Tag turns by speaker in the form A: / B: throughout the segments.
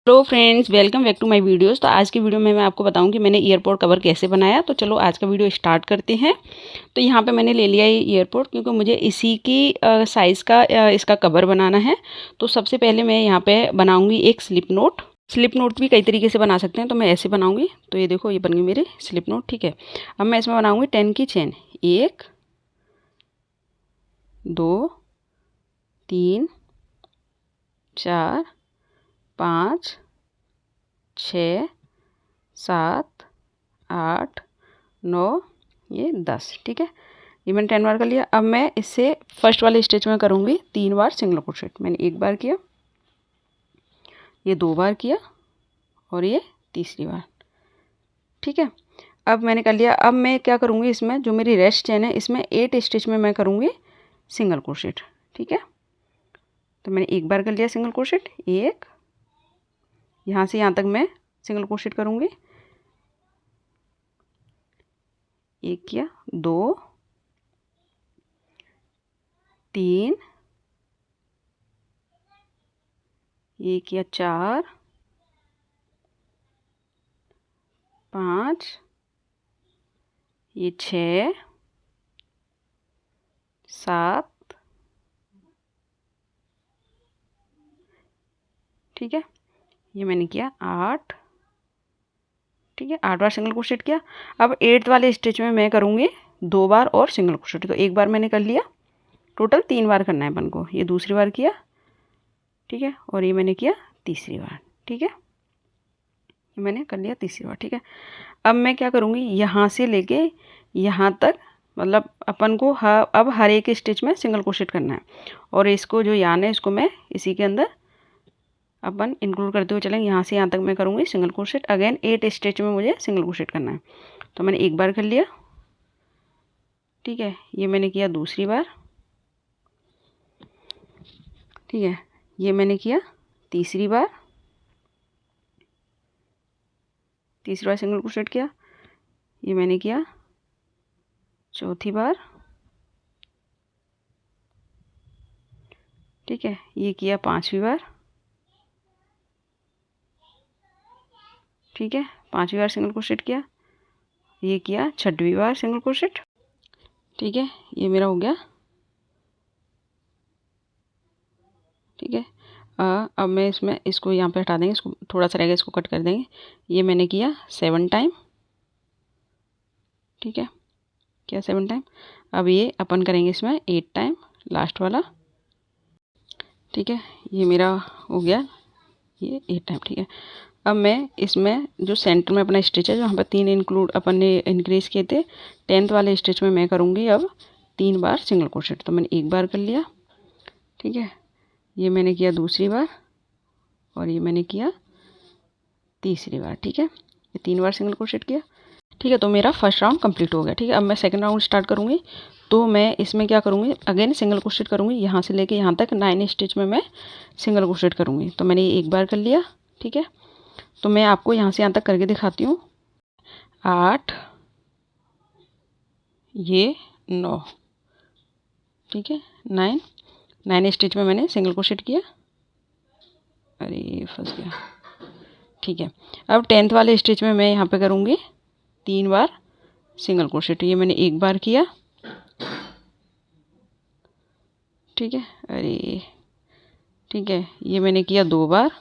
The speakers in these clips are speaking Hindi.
A: Hello friends, welcome back to my videos. तो आज की वीडियो में मैं आपको बताऊंगी मैंने ईयरपोड कवर कैसे बनाया। तो चलो आज का वीडियो स्टार्ट करते हैं। तो यहाँ पे मैंने ले लिया ये ईयरपोड क्योंकि मुझे इसी की साइज़ का इसका कवर बनाना है। तो सबसे पहले मैं यहाँ पे बनाऊंगी एक स्लिप नोट। स्लिप नोट भी कई तरीके से बना सकते हैं, तो मैं ऐसे बनाऊँगी। तो ये देखो, ये बन गई मेरी स्लिप नोट। ठीक है, अब मैं इसमें बनाऊँगी 10 की चेन। 1 2 3 4 5 6 7 8 9 ये 10। ठीक है, ये मैंने 10 बार कर लिया। अब मैं इससे फर्स्ट वाले स्टिच में करूँगी 3 बार सिंगल क्रोशेट। मैंने 1 बार किया, ये 2 बार किया और ये तीसरी बार। ठीक है, अब मैंने कर लिया। अब मैं क्या करूँगी, इसमें जो मेरी रेस्ट चेन है इसमें 8 स्टिच में मैं करूँगी सिंगल क्रोशेट। ठीक है, तो मैंने 1 बार कर लिया सिंगल क्रोशेट, 1 यहाँ से यहाँ तक मैं सिंगल क्रोशेट करूँगी। 1 किया, 2 3 ये किया, 4 5 ये 6 7। ठीक है, ये मैंने किया 8। ठीक है, 8 बार सिंगल क्रोशेट किया। अब 8th वाले स्टिच में मैं करूँगी 2 बार और सिंगल क्रोशेट। तो 1 बार मैंने कर लिया, टोटल 3 बार करना है अपन को। ये दूसरी बार किया। ठीक है, और ये मैंने किया तीसरी बार। ठीक है, ये मैंने कर लिया तीसरी बार। ठीक है, अब मैं क्या करूँगी, यहाँ से लेके यहाँ तक, मतलब अपन को अब हर एक स्टिच में सिंगल क्रोशेट करना है। और इसको जो यान है इसको मैं इसी के अंदर अपन इंक्लूड करते हुए चलेंगे। यहाँ से यहाँ तक मैं करूँगी सिंगल क्रोशेट। अगेन 8 स्टिच में मुझे सिंगल क्रोशेट करना है। तो मैंने 1 बार कर लिया। ठीक है, ये मैंने किया दूसरी बार। ठीक है, ये मैंने किया तीसरी बार। तीसरी बार सिंगल क्रोशेट किया, ये मैंने किया चौथी बार। ठीक है, ये किया 5वीं बार। ठीक है, 5वीं बार सिंगल क्रोशेट किया, ये किया 6वीं बार सिंगल क्रोशेट। ठीक है, ये मेरा हो गया। ठीक है, अब मैं इसमें इसको यहाँ पे हटा देंगे, इसको थोड़ा सा रहेगा, इसको कट कर देंगे। ये मैंने किया 7 टाइम। ठीक है, किया 7 टाइम। अब ये अपन करेंगे इसमें 8 टाइम, लास्ट वाला। ठीक है, ये मेरा हो गया ये 8 टाइम। ठीक है, अब मैं इसमें जो सेंटर में अपना स्टिच है, जो यहाँ पर 3 इंक्लूड अपन ने इंक्रीज़ किए थे, 10th वाले स्टिच में मैं करूँगी अब 3 बार सिंगल क्रोशेट। तो मैंने 1 बार कर लिया। ठीक है, ये मैंने किया दूसरी बार और ये मैंने किया तीसरी बार। ठीक है, ये 3 बार सिंगल क्रोशेट किया। ठीक है, तो मेरा फर्स्ट राउंड कंप्लीट हो गया। ठीक है, अब मैं सेकंड राउंड स्टार्ट करूँगी। तो मैं इसमें क्या करूँगी, अगेन सिंगल क्रोशेट करूँगी। यहाँ से लेके यहाँ तक 9 स्टिच में मैं सिंगल क्रोशेट करूँगी। तो मैंने 1 बार कर लिया। ठीक है, तो मैं आपको यहाँ से यहाँ तक करके दिखाती हूँ। 8 ये 9। ठीक है, 9 स्टिच में मैंने सिंगल क्रोशेट किया। अरे फंस गया। ठीक है, अब 10th वाले स्टिच में मैं यहाँ पे करूँगी 3 बार सिंगल क्रोशेट। ये मैंने 1 बार किया। ठीक है, अरे ठीक है, ये मैंने किया 2 बार।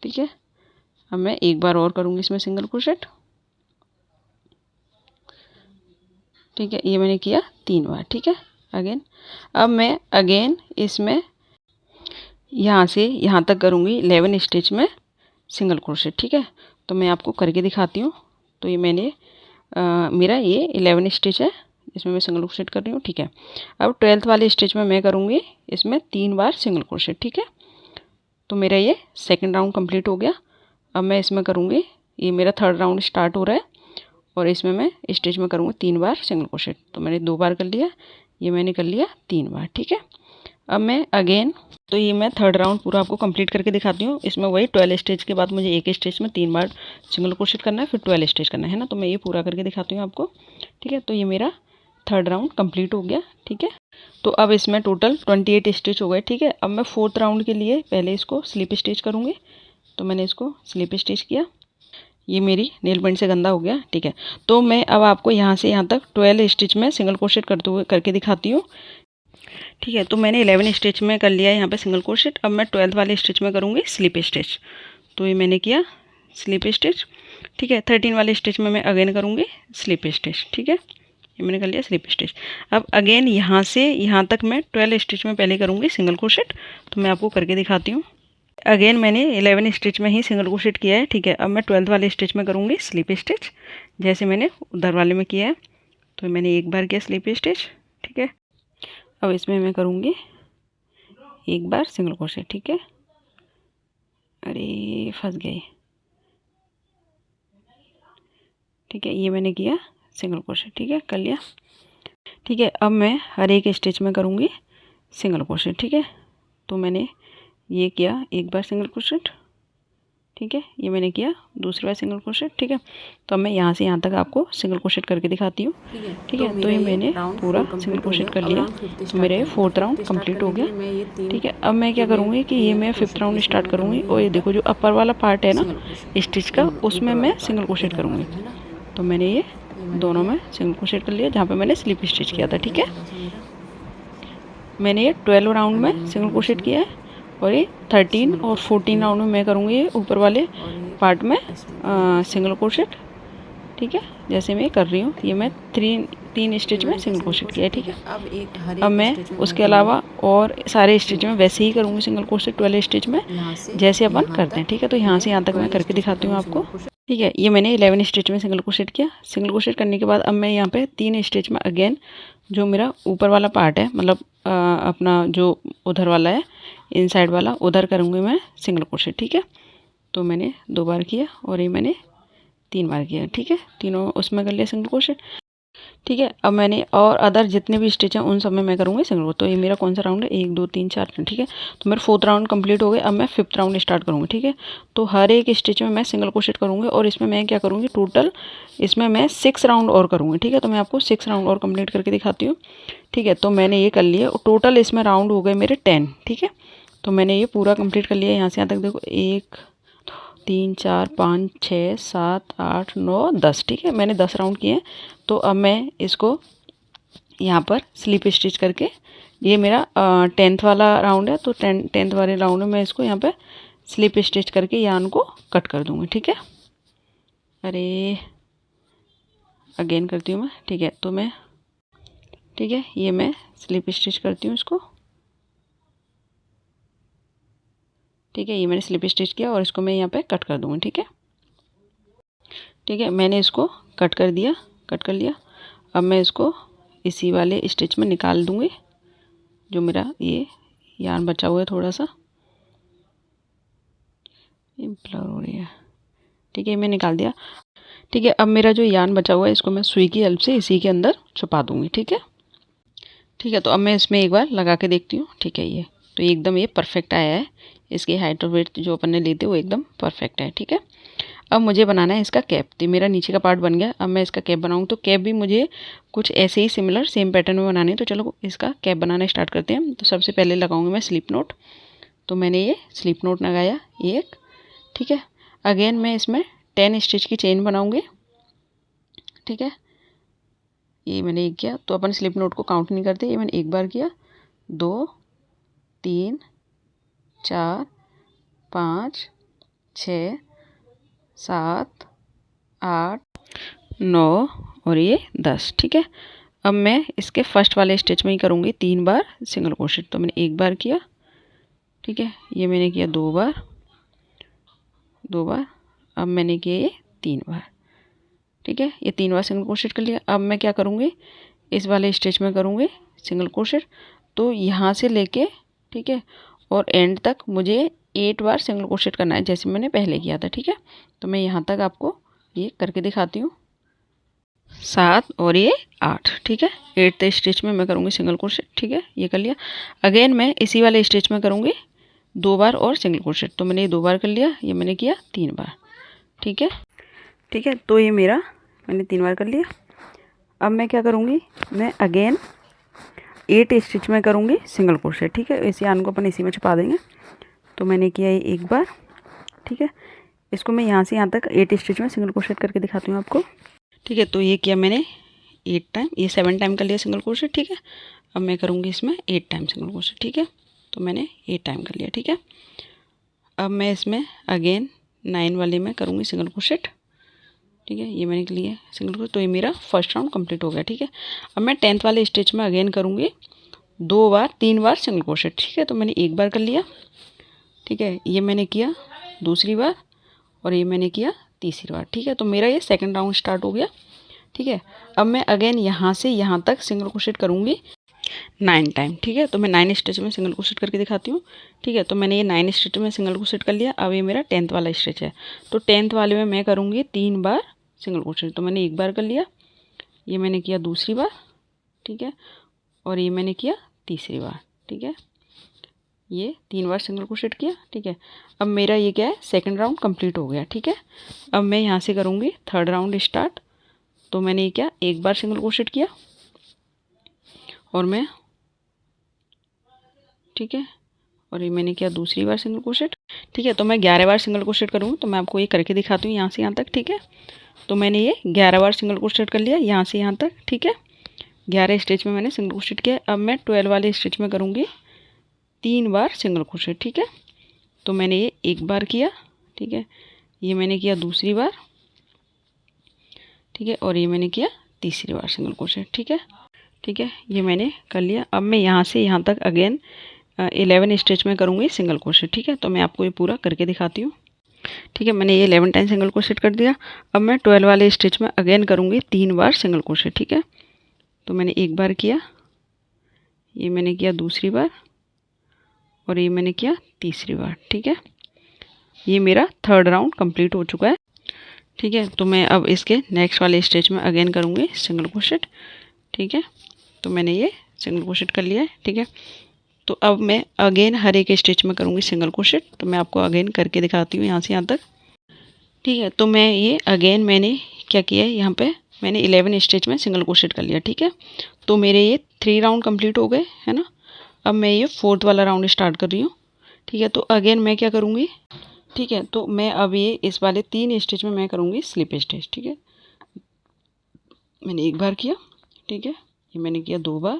A: ठीक है, अब मैं 1 बार और करूँगी इसमें सिंगल क्रोशेट। ठीक है, ये मैंने किया 3 बार। ठीक है, अगेन अब मैं अगेन इसमें यहाँ से यहाँ तक करूँगी 11 स्टिच में सिंगल क्रोशेट। ठीक है, तो मैं आपको करके दिखाती हूँ। तो ये मैंने मेरा ये 11 स्टिच है, इसमें मैं सिंगल क्रोशेट कर रही हूँ। ठीक है, अब 12th वाले स्टिच में मैं करूँगी इसमें 3 बार सिंगल क्रोशेट। ठीक है, तो मेरा ये सेकंड राउंड कंप्लीट हो गया। अब मैं इसमें करूँगी, ये मेरा थर्ड राउंड स्टार्ट हो रहा है और इसमें मैं स्टिच में करूँगी 3 बार सिंगल क्रोशेट। तो मैंने 2 बार कर लिया, ये मैंने कर लिया 3 बार। ठीक है, अब मैं अगेन, तो ये मैं थर्ड राउंड पूरा आपको कंप्लीट करके दिखाती हूँ। इसमें वही 12 स्टिच के बाद मुझे एक स्टिच में 3 बार सिंगल क्रोशेट करना है, फिर 12 स्टिच करना है ना। तो मैं ये पूरा करके दिखाती हूँ आपको। ठीक है, तो ये मेरा थर्ड राउंड कंप्लीट हो गया। ठीक है, तो अब इसमें टोटल 28 स्टिच हो गए। ठीक है, अब मैं 4th राउंड के लिए पहले इसको स्लिप स्टिच करूँगी। तो मैंने इसको स्लिप स्टिच किया, ये मेरी नेल पेंट से गंदा हो गया। ठीक है, तो मैं अब आपको यहाँ से यहाँ तक 12 स्टिच में सिंगल क्रोशेट करते हुए करके दिखाती हूँ। ठीक है, तो मैंने 11 स्टिच में कर लिया है यहाँ पे सिंगल क्रोशेट। अब मैं 12th वाले स्टिच में करूँगी स्लिप स्टिच। तो ये मैंने किया स्लिप स्टिच। ठीक है, 13 वाले स्टिच में मैं अगेन करूँगी स्लिप स्टिच। ठीक है, ये मैंने कर लिया स्लिप स्टिच। अब अगेन यहाँ से यहाँ तक मैं 12 स्टिच में पहले करूँगी सिंगल क्रोशेट। तो मैं आपको करके दिखाती हूँ। अगेन मैंने 11 स्टिच में ही सिंगल क्रोशेट किया है। ठीक है, अब मैं 12th वाले स्टिच में करूँगी स्लिप स्टिच, जैसे मैंने उधर वाले में किया है। तो मैंने एक बार किया स्लिप स्टिच। ठीक है, अब इसमें मैं करूँगी एक बार सिंगल क्रोशेट। ठीक है, अरे फंस गए। ठीक है, ये मैंने किया सिंगल क्रोशेट। ठीक है, कर लिया। ठीक है, अब मैं हर एक स्टिच में करूँगी सिंगल क्रोशेट। ठीक है, तो मैंने ये किया एक बार सिंगल क्रोशेट। ठीक है, ये मैंने किया दूसरी बार सिंगल क्रोशेट। ठीक है, तो अब मैं यहाँ से यहाँ तक आपको सिंगल क्रोशेट करके दिखाती हूँ। ठीक है, तो ये मैंने पूरा सिंगल क्रोशेट कर लिया। तो मेरे 4th राउंड कंप्लीट हो गया। ठीक है, अब मैं क्या करूँगी कि ये मैं 5th राउंड स्टार्ट करूँगी और ये देखो जो अपर वाला पार्ट है ना स्टिच का, उसमें मैं सिंगल क्रोशेट करूँगी। तो मैंने ये दोनों में सिंगल क्रोशेट कर लिया जहाँ पे मैंने स्लिप स्टिच किया था। ठीक है, मैंने ये 12 राउंड में सिंगल क्रोशेट किया है और ये 13 और 14 राउंड में मैं करूँगी ये ऊपर वाले पार्ट में सिंगल क्रोशेट। ठीक है, जैसे मैं कर रही हूँ, ये मैं तीन स्टिच में सिंगल क्रोशेट किया है। ठीक है, अब मैं उसके अलावा और सारे स्टिच में वैसे ही करूँगी सिंगल क्रोशेट 12 स्टिच में जैसे अपन करते हैं। ठीक है, तो यहाँ से यहाँ तक मैं करके दिखाती हूँ आपको। ठीक है, ये मैंने 11 स्टिच में सिंगल क्रोशेट किया। सिंगल क्रोशेट करने के बाद अब मैं यहाँ पे 3 स्टिच में अगेन जो मेरा ऊपर वाला पार्ट है, मतलब अपना जो उधर वाला है इनसाइड वाला, उधर करूँगी मैं सिंगल क्रोशेट। ठीक है, तो मैंने 2 बार किया और ये मैंने 3 बार किया। ठीक है, तीनों उसमें कर लिया सिंगल क्रोशेट। ठीक है, अब मैंने और अदर जितने भी स्टिच हैं उन सब में मैं करूँगी सिंगल क्रोशेट। तो ये मेरा कौन सा राउंड है, 1 2 3 4। ठीक है, तो मेरा 4th राउंड कंप्लीट हो गया। अब मैं 5th राउंड स्टार्ट करूँगी। ठीक है, तो हर एक स्टिच में मैं सिंगल क्रोशेट करूँगी और इसमें मैं क्या करूँगी, टोटल इसमें मैं 6 राउंड और करूँगी। ठीक है, तो मैं आपको 6 राउंड और कंप्लीट करके दिखाती हूँ। ठीक है, तो मैंने ये कर लिया और टोटल इसमें राउंड हो गए मेरे 10। ठीक है, तो मैंने ये पूरा कंप्लीट कर लिया। यहाँ से यहाँ तक देखो 1 3 4 5 6 7 8 9 10। ठीक है, मैंने 10 राउंड किए हैं। तो अब मैं इसको यहाँ पर स्लिप स्टिच करके, ये मेरा 10th वाला राउंड है, तो 10th वाले राउंड में मैं इसको यहाँ पे स्लिप स्टिच करके यार्न को कट कर दूँगी। ठीक है, अरे अगेन करती हूँ मैं। ठीक है, तो मैं ठीक है, ये मैं स्लिप स्टिच करती हूँ इसको। ठीक है, ये मैंने स्लिप स्टिच किया और इसको मैं यहाँ पे कट कर दूँगी। ठीक है, ठीक है, मैंने इसको कट कर दिया, कट कर लिया। अब मैं इसको इसी वाले स्टिच में निकाल दूँगी जो मेरा ये यार्न बचा हुआ है, थोड़ा सा ये ब्लर हो रही है। ठीक है, मैं निकाल दिया। ठीक है, अब मेरा जो यार्न बचा हुआ है इसको मैं सुई की हेल्प से इसी के अंदर छुपा दूँगी। ठीक है, ठीक है, तो अब मैं इसमें एक बार लगा के देखती हूँ। ठीक है, ये तो एकदम ये परफेक्ट आया है। इसकी हाइट और वेट जो अपन ने ली थी वो एकदम परफेक्ट है। ठीक है, अब मुझे बनाना है इसका कैप। तो मेरा नीचे का पार्ट बन गया। अब मैं इसका कैप बनाऊँ, तो कैप भी मुझे कुछ ऐसे ही सिमिलर सेम पैटर्न में बनानी है। तो चलो इसका कैप बनाना स्टार्ट करते हैं। तो सबसे पहले लगाऊंगी मैं स्लिप नोट। तो मैंने ये स्लिप नोट लगाया एक। ठीक है, अगेन मैं इसमें 10 स्टिच की चेन बनाऊंगी। ठीक है, ये मैंने एक किया। तो अपन स्लिप नोट को काउंट नहीं करते, ये मैंने एक बार किया, 2 3 4 5 6 7 8 9 और ये 10। ठीक है, अब मैं इसके फर्स्ट वाले स्टिच में ही करूँगी 3 बार सिंगल क्रोशेट। तो मैंने एक बार किया। ठीक है, ये मैंने किया 2 बार, 2 बार। अब मैंने किया ये 3 बार। ठीक है, ये 3 बार सिंगल क्रोशेट कर लिया। अब मैं क्या करूँगी, इस वाले स्टिच में करूँगी सिंगल क्रोशेट। तो यहाँ से लेके ठीक है और एंड तक मुझे 8 बार सिंगल क्रोशेट करना है जैसे मैंने पहले किया था। ठीक है, तो मैं यहाँ तक आपको ये करके दिखाती हूँ। 7 और ये 8। ठीक है, 8th स्टिच में मैं करूँगी सिंगल क्रोशेट। ठीक है, ये कर लिया। अगेन मैं इसी वाले स्टिच में करूँगी 2 बार और सिंगल क्रोशेट। तो मैंने ये 2 बार कर लिया, ये मैंने किया 3 बार। ठीक है, ठीक है, तो ये मेरा मैंने 3 बार कर लिया। अब मैं क्या करूँगी, मैं अगेन 8 स्टिच में करूँगी सिंगल क्रोशेट, ठीक है। इस यार्न को अपन इसी में छुपा देंगे। तो मैंने किया ये एक बार, ठीक है। इसको मैं यहाँ से यहाँ तक 8 स्टिच में सिंगल क्रोशेट करके दिखाती हूँ आपको, ठीक है। तो ये किया मैंने 8 टाइम, ये 7 टाइम कर लिया सिंगल क्रोशेट, ठीक है। अब मैं करूँगी इसमें 8 टाइम सिंगल क्रोशेट, ठीक है। तो मैंने 8 टाइम कर लिया, ठीक है। अब मैं इसमें अगेन 9 वाले में करूँगी सिंगल क्रोशेट, ठीक है। ये मैंने कर लिया सिंगल क्रोशेट। तो ये मेरा फर्स्ट राउंड कंप्लीट हो गया, ठीक है। अब मैं 10th वाले स्टिच में अगेन करूँगी 3 बार सिंगल क्रोशेट, ठीक है। तो मैंने एक बार कर लिया, ठीक है। ये मैंने किया दूसरी बार और ये मैंने किया तीसरी बार, ठीक है। तो मेरा ये सेकंड राउंड स्टार्ट हो गया, ठीक है। अब मैं अगेन यहाँ से यहाँ तक सिंगल क्रोशेट करूँगी 9 टाइम, ठीक है। तो मैं 9 स्टिच में सिंगल क्रोशेट करके दिखाती हूँ, ठीक है। तो मैंने ये 9 स्टिच में सिंगल क्रोशेट कर लिया। अब ये मेरा 10th वाला स्टिच है, तो 10th वाले में मैं करूँगी 3 बार सिंगल क्रोशेट। तो मैंने एक बार कर लिया, ये मैंने किया दूसरी बार, ठीक है। और ये मैंने किया तीसरी बार, ठीक है। ये 3 बार सिंगल क्रोशेट किया, ठीक है। अब मेरा ये क्या है, सेकंड राउंड कंप्लीट हो गया, ठीक है। अब मैं यहाँ से करूँगी थर्ड राउंड स्टार्ट। तो मैंने ये क्या, एक बार सिंगल क्रोशेट किया और मैं, ठीक है। और ये मैंने किया दूसरी बार सिंगल क्रोशेट, ठीक है। तो मैं 11 बार सिंगल क्रोशेट करूँगी। तो मैं आपको ये करके दिखाती हूँ यहाँ से यहाँ तक, ठीक है। तो मैंने ये 11 बार सिंगल क्रोशेट कर लिया यहाँ से यहाँ तक, ठीक है। 11 स्टिच में मैंने सिंगल क्रोशेट किया। अब मैं 12 वाले स्टिच में करूँगी 3 बार सिंगल क्रोशेट, ठीक है। तो मैंने ये एक बार किया, ठीक है। ये मैंने किया दूसरी बार, ठीक है। और ये मैंने किया तीसरी बार सिंगल क्रोशेट, ठीक है, ठीक है। ये मैंने कर लिया। अब मैं यहाँ से यहाँ तक अगेन 11 स्टिच में करूँगी सिंगल क्रोशेट, ठीक है। तो मैं आपको ये पूरा करके दिखाती हूँ, ठीक है। मैंने ये 11 टाइम सिंगल क्रोशेट कर दिया। अब मैं 12 वाले स्टिच में अगेन करूँगी 3 बार सिंगल क्रोशेट, ठीक है। तो मैंने एक बार किया, ये मैंने किया दूसरी बार और ये मैंने किया तीसरी बार, ठीक है। ये मेरा थर्ड राउंड कंप्लीट हो चुका है, ठीक है। तो मैं अब इसके नेक्स्ट वाले स्टिच में अगेन करूँगी सिंगल क्रोशेट, ठीक है। तो मैंने ये सिंगल क्रोशेट कर लिया है, ठीक है। तो अब मैं अगेन हर एक स्टिच में करूँगी सिंगल क्रोशेट। तो मैं आपको अगेन करके दिखाती हूँ यहाँ से यहाँ तक, ठीक है। तो मैं ये अगेन मैंने क्या किया है, यहाँ पे मैंने 11 स्टिच में सिंगल क्रोशेट कर लिया, ठीक है। तो मेरे ये 3 राउंड कंप्लीट हो गए, है ना। अब मैं ये 4th वाला राउंड स्टार्ट कर रही हूँ, ठीक है। तो अगेन मैं क्या करूँगी, ठीक है। तो मैं अब ये इस वाले 3 स्टिच में मैं करूँगी स्लिप स्टिच, ठीक है। मैंने एक बार किया, ठीक है। ये मैंने किया 2 बार,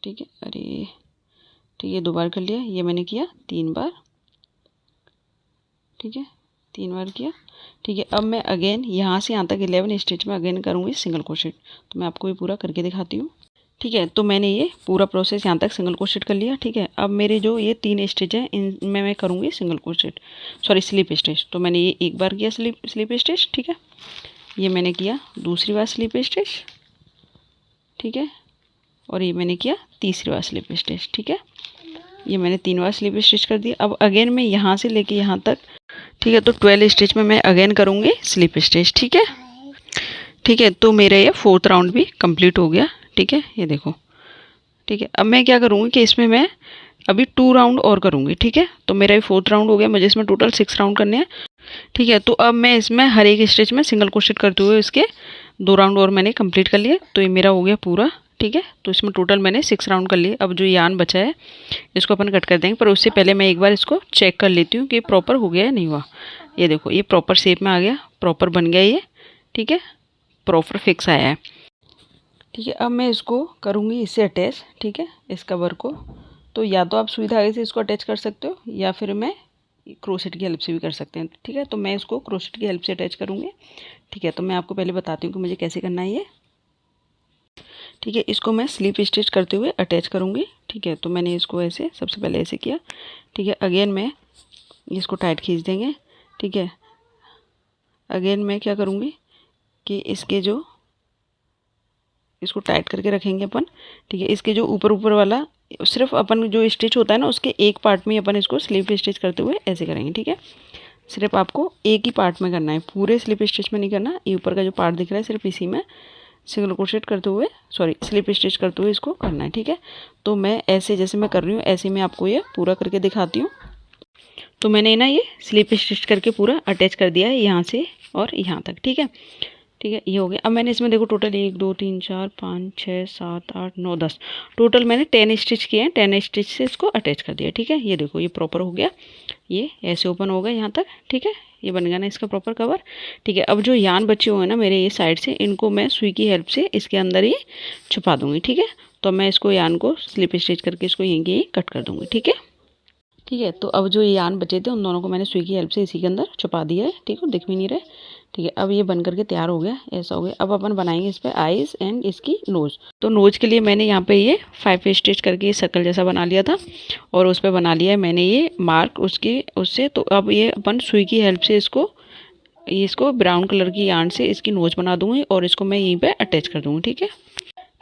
A: ठीक है। अरे ठीक है, 2 बार कर लिया। ये मैंने किया 3 बार, ठीक है, 3 बार किया, ठीक है। अब मैं अगेन यहाँ से यहाँ तक 11 स्टिच में अगेन करूँगी सिंगल क्रोशेट। तो मैं आपको ये पूरा करके दिखाती हूँ, ठीक है। तो मैंने ये पूरा प्रोसेस यहाँ तक सिंगल क्रोशेट कर लिया, ठीक है। अब मेरे जो ये 3 स्टिच हैं इनमें मैं करूँगी single crochet, sorry slip stitch. तो मैंने ये एक बार किया स्लिप स्टिच, ठीक है। ये मैंने किया दूसरी बार स्लिप स्टिच, ठीक है। और ये मैंने किया तीसरी बार स्लिप स्टिच, ठीक है। ये मैंने 3 बार स्लिप स्टिच कर दिया। अब अगेन मैं यहाँ से लेके यहाँ तक, ठीक है। तो 12 स्टिच में मैं अगेन करूँगी स्लिप स्टिच, ठीक है, ठीक है। तो मेरा ये 4th राउंड भी कंप्लीट हो गया, ठीक है। ये देखो, ठीक है। अब मैं क्या करूँगी कि इसमें मैं अभी 2 राउंड और करूँगी, ठीक है। तो मेरा ये 4th राउंड हो गया, मुझे इसमें टोटल 6 राउंड करने हैं, ठीक है। तो अब मैं इसमें हर एक स्टिच में सिंगल क्रोशेट करते हुए इसके 2 राउंड और मैंने कंप्लीट कर लिए। तो ये मेरा हो गया पूरा, ठीक है। तो इसमें टोटल मैंने 6 राउंड कर लिए। अब जो यार्न बचा है इसको अपन कट कर देंगे, पर उससे पहले मैं एक बार इसको चेक कर लेती हूँ कि प्रॉपर हो गया या नहीं हुआ। ये देखो, ये प्रॉपर शेप में आ गया, प्रॉपर बन गया ये, ठीक है, प्रॉपर फिक्स आया है, ठीक है। अब मैं इसको करूँगी इससे अटैच, ठीक है, इस कवर को। तो या तो आप सुई धागे से इसको अटैच कर सकते हो या फिर मैं क्रोशेट की हेल्प से भी कर सकते हैं, ठीक है। तो मैं इसको क्रोशेट की हेल्प से अटैच करूँगी, ठीक है। तो मैं आपको पहले बताती हूँ कि मुझे कैसे करना है ये, ठीक है। इसको मैं स्लिप स्टिच करते हुए अटैच करूँगी, ठीक है। तो मैंने इसको ऐसे सबसे पहले ऐसे किया, ठीक है। अगेन मैं इसको टाइट खींच देंगे, ठीक है। अगेन मैं क्या करूँगी कि इसके जो इसको टाइट करके रखेंगे अपन, ठीक है। इसके जो ऊपर ऊपर वाला सिर्फ अपन जो स्टिच होता है ना उसके एक पार्ट में अपन इसको स्लिप स्टिच करते हुए ऐसे करेंगे, ठीक है। सिर्फ आपको एक ही पार्ट में करना है, पूरे स्लिप स्टिच में नहीं करना। ये ऊपर का जो पार्ट दिख रहा है सिर्फ इसी में सिंगल क्रोशेट करते हुए, सॉरी स्लिप स्टिच करते हुए इसको करना है, ठीक है। तो मैं ऐसे जैसे मैं कर रही हूँ ऐसे मैं आपको ये पूरा करके दिखाती हूँ। तो मैंने ना ये स्लिप स्टिच करके पूरा अटैच कर दिया है यहाँ से और यहाँ तक, ठीक है। ठीक है, ये हो गया। अब मैंने इसमें देखो टोटल 1 2 3 4 5 6 7 8 9 10 टोटल मैंने 10 स्टिच किए हैं। 10 स्टिच से इसको अटैच कर दिया। ठीक है, ये देखो ये प्रॉपर हो गया, ये ऐसे ओपन हो गया यहाँ तक। ठीक है, ये बन गया ना इसका प्रॉपर कवर। ठीक है, अब जो यान बचे हुए हैं ना मेरे ये साइड से, इनको मैं सुई की हेल्प से इसके अंदर ही छुपा दूंगी। ठीक है, तो मैं इसको यान को स्लिप स्टिच करके इसको यहीं कट कर दूंगी। ठीक है, ठीक है, तो अब जो ये यान बचे थे उन दोनों को मैंने सुई की हेल्प से इसी के अंदर छुपा दिया है। ठीक है, दिख भी नहीं रहे। ठीक है, अब ये बन करके तैयार हो गया, ऐसा हो गया। अब अपन बनाएंगे इस पर आईज एंड इसकी नोज। तो नोज के लिए मैंने यहाँ पे ये 5 स्टिच करके सर्कल जैसा बना लिया था और उस पर बना लिया है मैंने ये मार्क उसके उससे। तो अब ये अपन सुई की हेल्प से इसको ब्राउन कलर की यार्न से इसकी नोज बना दूंगी और इसको मैं यहीं पे अटैच कर दूंगी। ठीक है,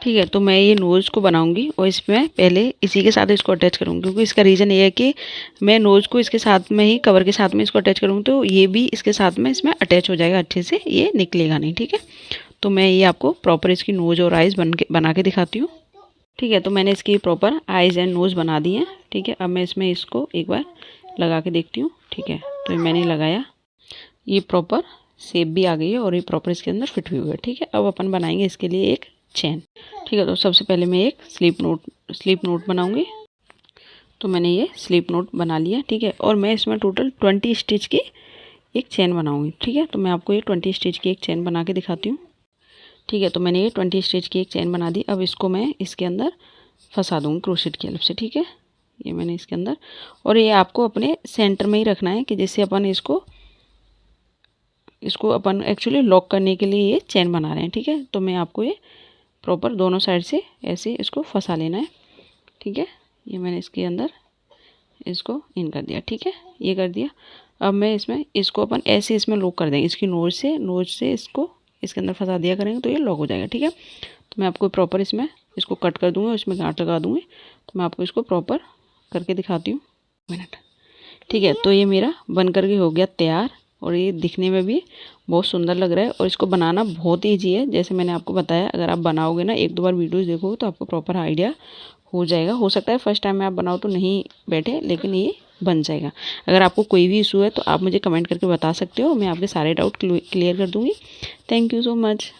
A: ठीक है, तो मैं ये नोज़ को बनाऊंगी और इसमें पहले इसी के साथ इसको अटैच करूंगी, क्योंकि इसका रीज़न ये है कि मैं नोज़ को इसके साथ में ही कवर के साथ में इसको अटैच करूंगी तो ये भी इसके साथ में इसमें अटैच हो जाएगा अच्छे से, ये निकलेगा नहीं। ठीक है, तो मैं ये आपको प्रॉपर इसकी नोज़ और आइज़ बना के दिखाती हूँ। ठीक है, तो मैंने इसकी प्रॉपर आइज़ एंड नोज़ बना दी है। ठीक है, अब मैं इसमें इसको एक बार लगा के देखती हूँ। ठीक है, तो ये मैंने लगाया, ये प्रॉपर शेप भी आ गई है और ये प्रॉपर इसके अंदर फिट भी हुआ है। ठीक है, अब अपन बनाएंगे इसके लिए एक चेन। ठीक है, तो सबसे पहले मैं एक स्लीप नोट बनाऊंगी। तो मैंने ये स्लीप नोट बना लिया। ठीक है, और मैं इसमें टोटल 20 स्टिच की एक चेन बनाऊंगी। ठीक है, तो मैं आपको ये 20 स्टिच की एक चेन बना के दिखाती हूँ। ठीक है, तो मैंने ये 20 स्टिच की एक चेन बना दी। अब इसको मैं इसके अंदर फंसा दूँगी क्रोशेट की हेल्प से। ठीक है, ये मैंने इसके अंदर, और ये आपको अपने सेंटर में ही रखना है कि जिससे अपन इसको अपन एक्चुअली लॉक करने के लिए ये चेन बना रहे हैं। ठीक है, तो मैं आपको ये प्रॉपर दोनों साइड से ऐसे इसको फंसा लेना है। ठीक है, ये मैंने इसके अंदर इसको इन कर दिया। ठीक है, ये कर दिया। अब मैं इसको अपन ऐसे इसमें लॉक कर देंगे, इसकी नोज से इसको इसके अंदर फंसा दिया करेंगे तो ये लॉक हो जाएगा। ठीक है, तो मैं आपको प्रॉपर इसको कट कर दूँगी और इसमें गांठ लगा दूँगी। तो मैं आपको इसको प्रॉपर करके दिखाती हूँ। मिनट। ठीक है, तो ये मेरा बन करके हो गया तैयार और ये दिखने में भी बहुत सुंदर लग रहा है और इसको बनाना बहुत ईजी है। जैसे मैंने आपको बताया, अगर आप बनाओगे ना, 1 2 बार वीडियोस देखोगे तो आपको प्रॉपर आइडिया हो जाएगा। हो सकता है फर्स्ट टाइम में आप बनाओ तो नहीं बैठे, लेकिन ये बन जाएगा। अगर आपको कोई भी इशू है तो आप मुझे कमेंट करके बता सकते हो, मैं आपके सारे डाउट क्लियर कर दूँगी। Thank you so much.